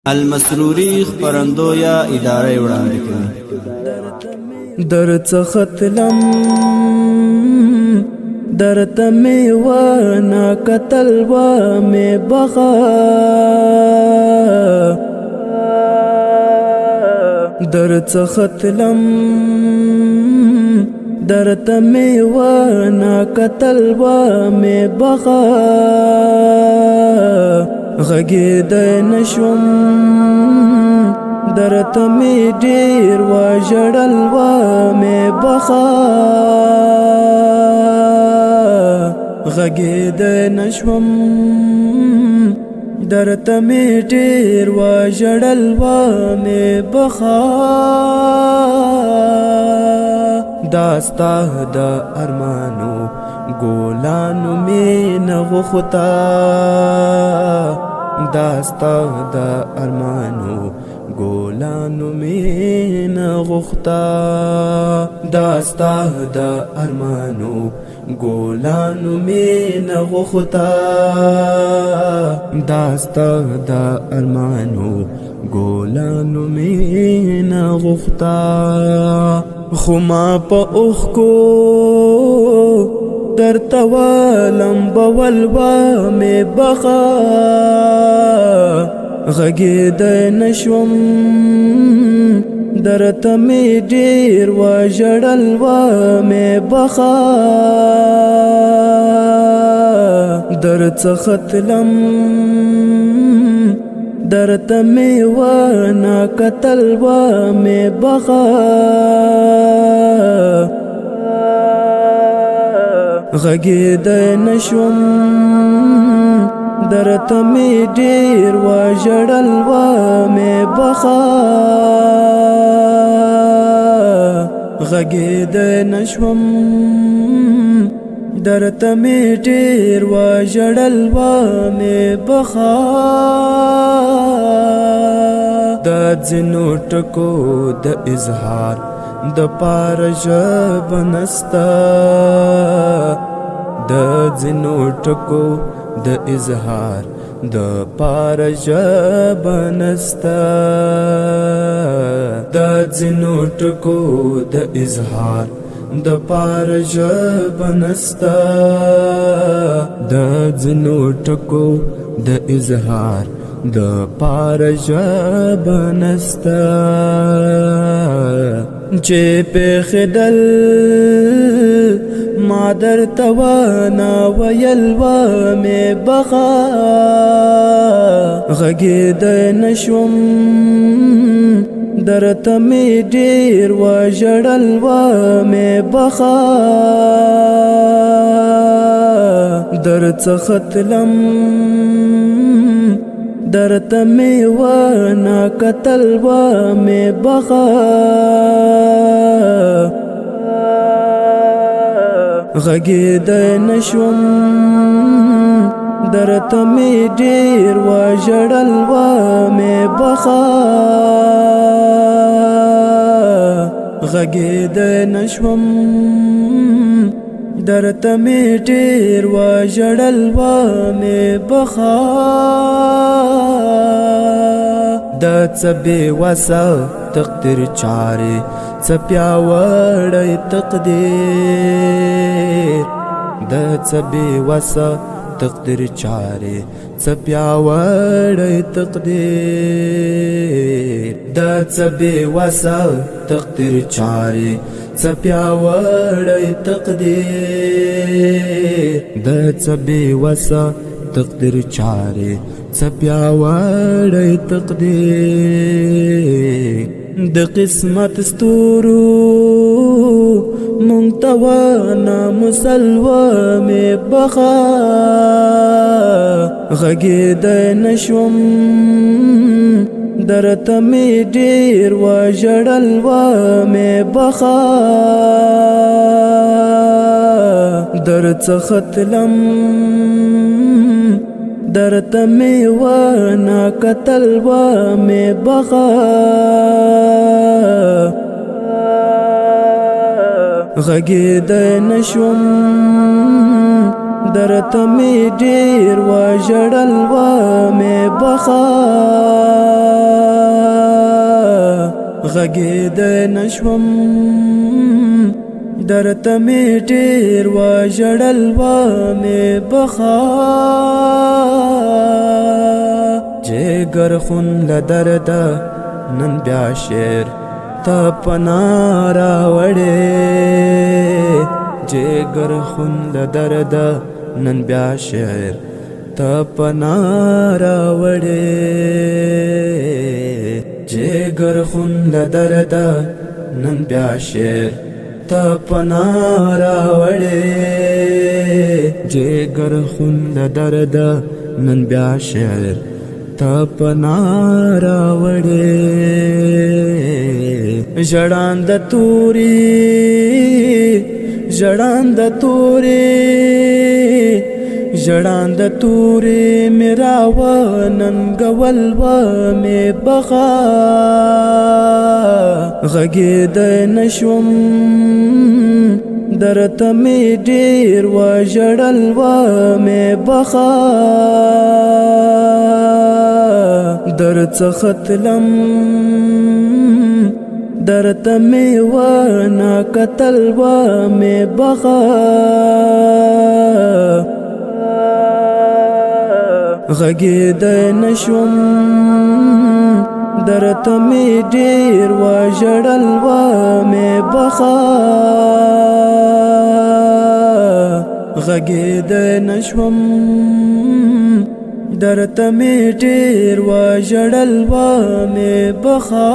المسروري خپرندویه اداره وړاندې کوي. درڅ ختلم درته می ونه کتل و می بخا درڅ ختلم درته می ونه کتل و می بخا غږېد نشوم درته می ډېر وژړل و می بخا غږېد نشوم درته می ډېر وژړل و می بخا دا ستا د ارمانو ګلانو می نه غوښتا دا ستا د ارمانو ګلانو می نه غوښتا دا ستا د ارمانو ګلانو می نه غوښتا دا ستا د ارمانو ګلانو می نه غوښتا خو ما په اوښکو درته والم بول و می بخا غږېدی نشوم درته می ډېر وژړل و می بخا درڅخه تلم درته می ونه کتل و می بخا غږېدی نشوم درته می ډېر وژړل و می بخا غږېدی نشوم درته می ډېر وژړل و می بخا د ځینو ټکو د اظهار د پاره ژبه نسته د ځینو ټکو د اظهار د پاره ژبه نسته د ځینو ټکو د اظهار د پاره ژبه نسته د ځینو ټکو د اظهار د پاره ژبه نسته چې پېښېدل ما درته ونه ویل و می بخا غږېدی نشوم درته می ډېر وژړل و می بخا درڅخه تلم درته می ونه کتل و می بخا غږېدی نشوم درته می ډېر وژړل و می بخا غږېدی نشوم درته می ډېر وژړل و می بخا د څه بې وسه تقدیر چارې څه پیاوړی تقدیر د څه بې وسه تقدیر چارې څه پیاوړی تقدیر د څه بې وسه تقدیر چارې څه پیاوړی تقدیر د څه بې وسه تقدیر چارې څه پیاوړی تقدیر د قسمت ستورو مونږ ته ونه مسلوه می بخا غږېدی نشوم درته می ډېر وژړل و می بخا درڅخه تلم درته می ونه کتل و می بخا غږېدی نشوم درته می ډیر وژړل و می بخا غږېدی نشوم درته می ډیر وژړل و می بخا جگر خون له درده نن بیا شعر ته پناه راوړې جگر خون له درده نن بیا شعر ته پناه راوړې جگر خون له درده نن بیا شعر ته پناه راوړې جگر خون له درده نن بیا شعر ته پناه راوړې ژړانده توري ژړانده توري ژړانده توري میرا و ننګول و می بخا غږېدی نشوم درته می ډیر وژړل و می بخا درڅخه تلم درته می ونه کتل و می بخا غږېدی نشوم درته می ډیر وژړل و می بخا غږېدی نشوم درته می ډیر وژړل و می بخا